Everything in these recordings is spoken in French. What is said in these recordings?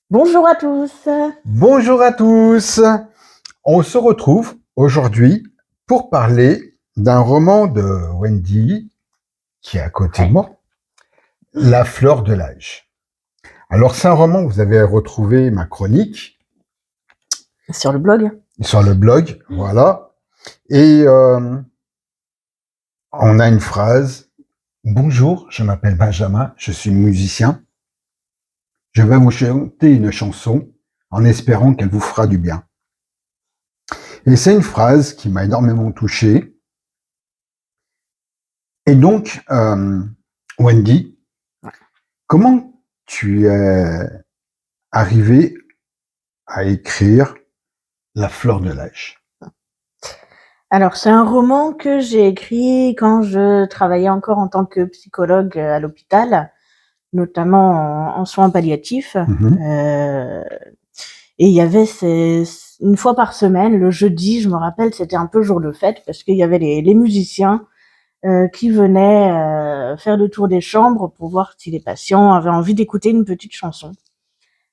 Bonjour à tous. Bonjour à tous. On se retrouve aujourd'hui pour parler d'un roman de Wendy qui est à côté de Ouais, moi, La fleur de l'âge. Alors c'est un roman, vous avez retrouvé ma chronique sur le blog. sur le blog, voilà. Et on a une phrase. Bonjour, je m'appelle Benjamin, je suis musicien. Je vais vous chanter une chanson en espérant qu'elle vous fera du bien. Et c'est une phrase qui m'a énormément touché. Et donc, Wendy, comment tu es arrivé à écrire La fleur de l'âge? Alors, c'est un roman que j'ai écrit quand je travaillais encore en tant que psychologue à l'hôpital, notamment en soins palliatifs. Mhm, Et il y avait une fois par semaine, le jeudi, je me rappelle, c'était un peu jour de fête parce qu'il y avait les musiciens qui venaient faire le tour des chambres pour voir si les patients avaient envie d'écouter une petite chanson.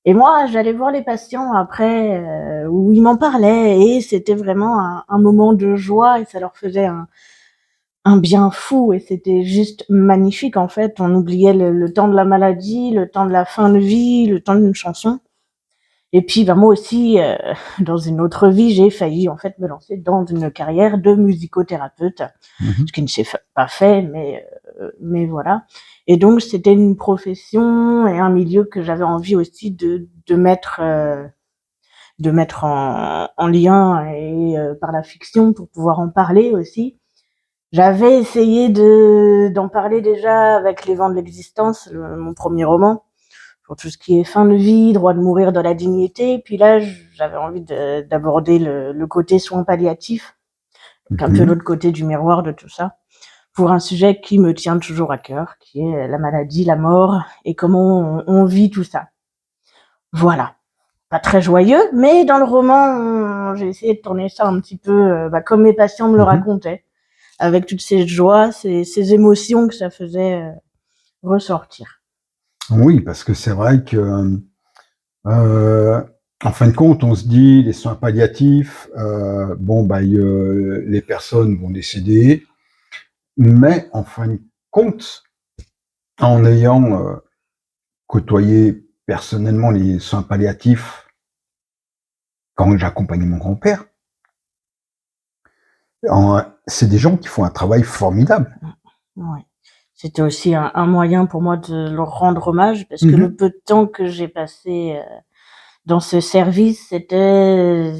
Et moi, j'allais voir les patients après, où ils m'en parlaient et c'était vraiment un moment de joie et ça leur faisait un bien fou et c'était juste magnifique en fait. On oubliait le temps de la maladie, le temps de la fin de vie, le temps d'une chanson. Et puis, bah, moi aussi, dans une autre vie, j'ai failli en fait me lancer dans une carrière de musicothérapeute, mhm, ce qui ne s'est pas fait, mais voilà. Et donc, c'était une profession et un milieu que j'avais envie aussi de mettre en lien et par la fiction pour pouvoir en parler aussi. J'avais essayé d'en parler déjà avec Les Vents de l'existence, mon premier roman, pour tout ce qui est fin de vie, droit de mourir dans la dignité. Puis là, j'avais envie d'aborder le côté soins palliatifs, donc un peu mhm. l'autre côté du miroir de tout ça, pour un sujet qui me tient toujours à cœur, qui est la maladie, la mort et comment on vit tout ça. Voilà. Pas très joyeux, mais dans le roman, j'ai essayé de tourner ça un petit peu comme mes patients me le Mhm. racontaient, avec toutes ces joies, ces émotions que ça faisait ressortir. Oui, parce que c'est vrai que, euh, en fin de compte, on se dit les soins palliatifs, bon, bah, les personnes vont décéder, mais en fin de compte, en ayant côtoyé personnellement les soins palliatifs quand j'accompagnais mon grand-père, c'est des gens qui font un travail formidable. Ouais. C'était aussi un moyen pour moi de leur rendre hommage parce que le Mhm, peu de temps que j'ai passé dans ce service, c'était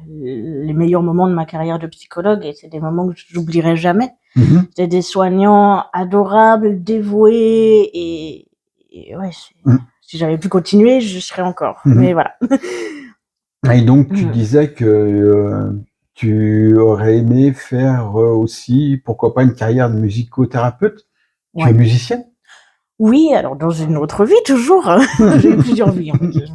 les meilleurs moments de ma carrière de psychologue et c'est des moments que j'oublierai jamais. mhm, C'était des soignants adorables, dévoués et ouais, mhm, si j'avais pu continuer, je serais encore. Mais mhm. voilà. Et donc, tu disais que tu aurais aimé faire aussi, pourquoi pas, une carrière de musicothérapeute. Tu es Ouais. musicienne? Oui, alors dans une autre vie toujours. J'ai eu plusieurs vies en fait.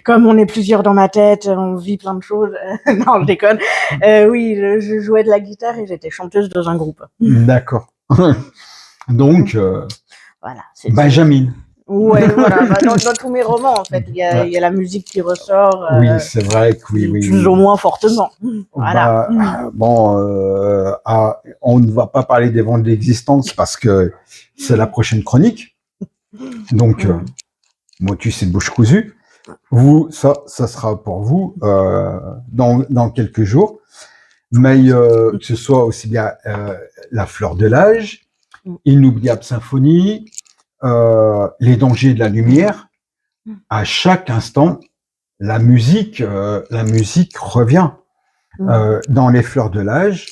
Comme on est plusieurs dans ma tête, on vit plein de choses. Non, je déconne. Oui, je jouais de la guitare et j'étais chanteuse dans un groupe. D'accord. Donc, Voilà, c'était. Benjamin. Ouais, voilà. Bah, dans tous mes romans, en fait, Ouais. il y a la musique qui ressort Oui, c'est vrai que oui, oui, plus oui, ou oui. moins fortement. Voilà. Bah, bon, on ne va pas parler des vents de l'existence parce que c'est la prochaine chronique. Donc, motus et bouche cousue. Vous, ça sera pour vous dans quelques jours. Mais que ce soit aussi bien La fleur de l'âge, Inoubliable symphonie, Les dangers de la lumière, à chaque instant, la musique revient. Dans Les fleurs de l'âge,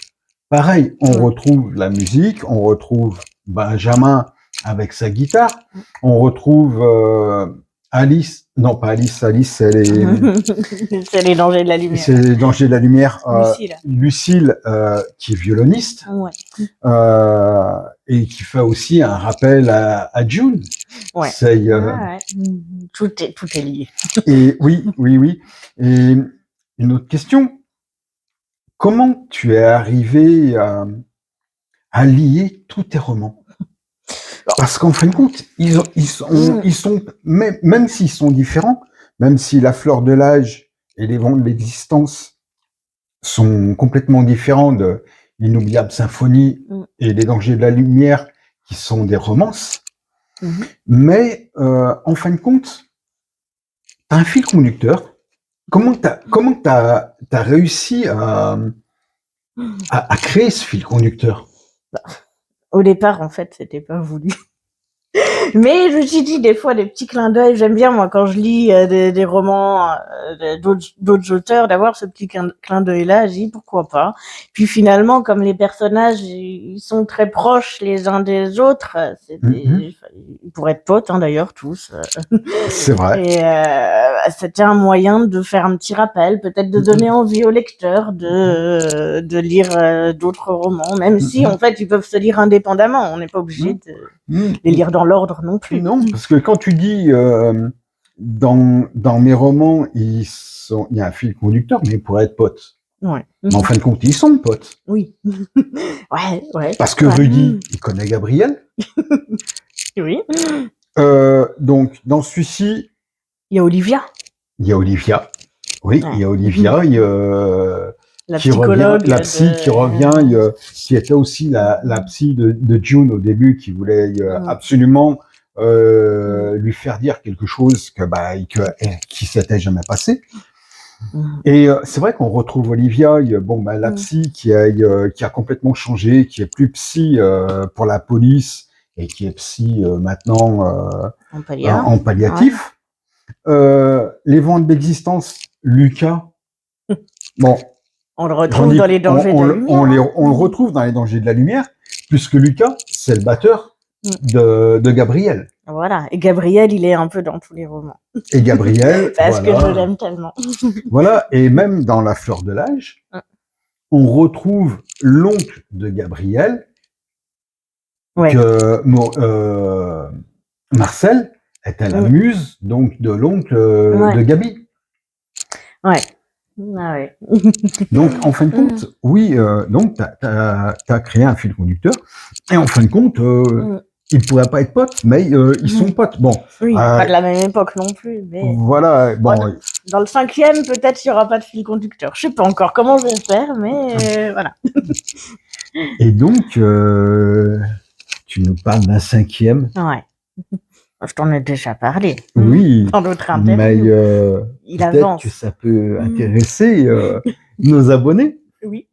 pareil, on retrouve la musique, on retrouve Benjamin avec sa guitare, on retrouve Alice, non pas Alice, Alice, elle est, C'est les dangers de la lumière. c'est Les dangers de la lumière, Lucille. Lucille, qui est violoniste, Ouais. et qui fait aussi un rappel à June. Ouais. C'est, Ah, ouais. Tout est lié. et oui, oui, oui. Et une autre question, comment tu es arrivé à lier tous tes romans? Parce qu'en fin de compte, ils sont même s'ils sont différents, même si la fleur de l'âge et les vents de l'existence sont complètement différents de Inoubliable Symphonie et Les Dangers de la Lumière, qui sont des romances. Mais en fin de compte, t'as un fil conducteur. Comment t'as réussi à créer ce fil conducteur? Au départ, en fait, c'était pas voulu. Mais je me suis dit, des fois, des petits clins d'œil. J'aime bien, moi, quand je lis des romans d'autres auteurs, d'avoir ce petit clin d'œil-là. Je dis, pourquoi pas. Puis finalement, comme les personnages, ils sont très proches les uns des autres, ils pourraient être potes, hein, d'ailleurs, tous. C'est vrai. Et c'était un moyen de faire un petit rappel, peut-être de donner envie aux lecteurs de lire d'autres romans, même si, en fait, ils peuvent se lire indépendamment. On n'est pas obligé de les lire dans l'ordre non plus. Non, parce que quand tu dis dans mes romans, il y a un fil conducteur, mais ils pourraient être potes. Ouais. Mais en fin de compte, ils sont potes. Oui. ouais. Parce que Rudy, il connaît Gabriel. Oui. Donc, dans celui-ci... Il y a Olivia. Il y a Olivia. Oui, il y a Olivia. La qui psychologue. Revient, la psy qui revient, qui était aussi la psy de June au début, qui voulait absolument lui faire dire quelque chose qui s'était jamais passé. Et c'est vrai qu'on retrouve Olivia, la psy qui a complètement changé, qui est plus psy pour la police et qui est psy maintenant en palliatif. Ouais. Les vents de l'existence, Lucas. Bon. On le retrouve dans les dangers de la lumière. On le retrouve dans les dangers de la lumière, puisque Lucas, c'est le batteur de Gabriel. Voilà. Et Gabriel, il est un peu dans tous les romans. Et Gabriel, parce que je l'aime tellement. Voilà. Et même dans La Fleur de l'âge, on retrouve l'oncle de Gabriel, que Marcel était la muse donc de l'oncle de Gabi. Ouais. Ah ouais. Donc, en fin de compte, oui, donc t'as créé un fil conducteur, et en fin de compte, ils pourraient pas être potes, mais ils sont potes. Bon. Oui, pas de la même époque non plus. Mais... Voilà. Bon. Dans le 5e, peut-être il y aura pas de fil conducteur. Je sais pas encore comment je vais faire, mais voilà. Et donc, tu nous parles d'un 5e. Ouais. Je t'en ai déjà parlé. Oui. Dans d'autres interviews. Mais peut-être que ça peut intéresser nos abonnés. Oui.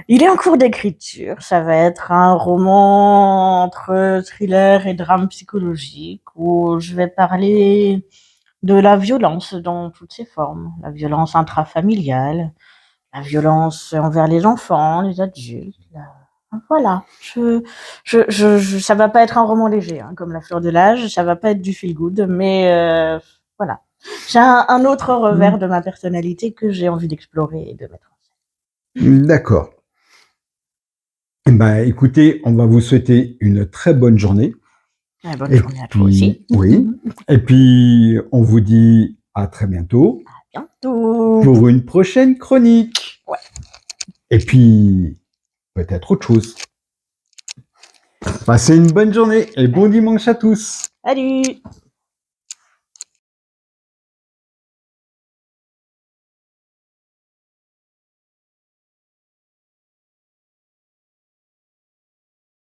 Il est en cours d'écriture. Ça va être un roman entre thriller et drame psychologique où je vais parler de la violence dans toutes ses formes. La violence intrafamiliale, la violence envers les enfants, les adultes. Voilà. Ça va pas être un roman léger, hein, comme La Fleur de l'âge. Ça va pas être du feel good, mais voilà. J'ai un autre revers de ma personnalité que j'ai envie d'explorer et de mettre en scène. D'accord. Ben, écoutez, on va vous souhaiter une très bonne journée. Bonne journée à toi aussi. Oui. Et puis, on vous dit à très bientôt. À bientôt. Pour une prochaine chronique. Ouais. Et puis, peut-être autre chose. Passez une bonne journée et bon dimanche à tous. Salut.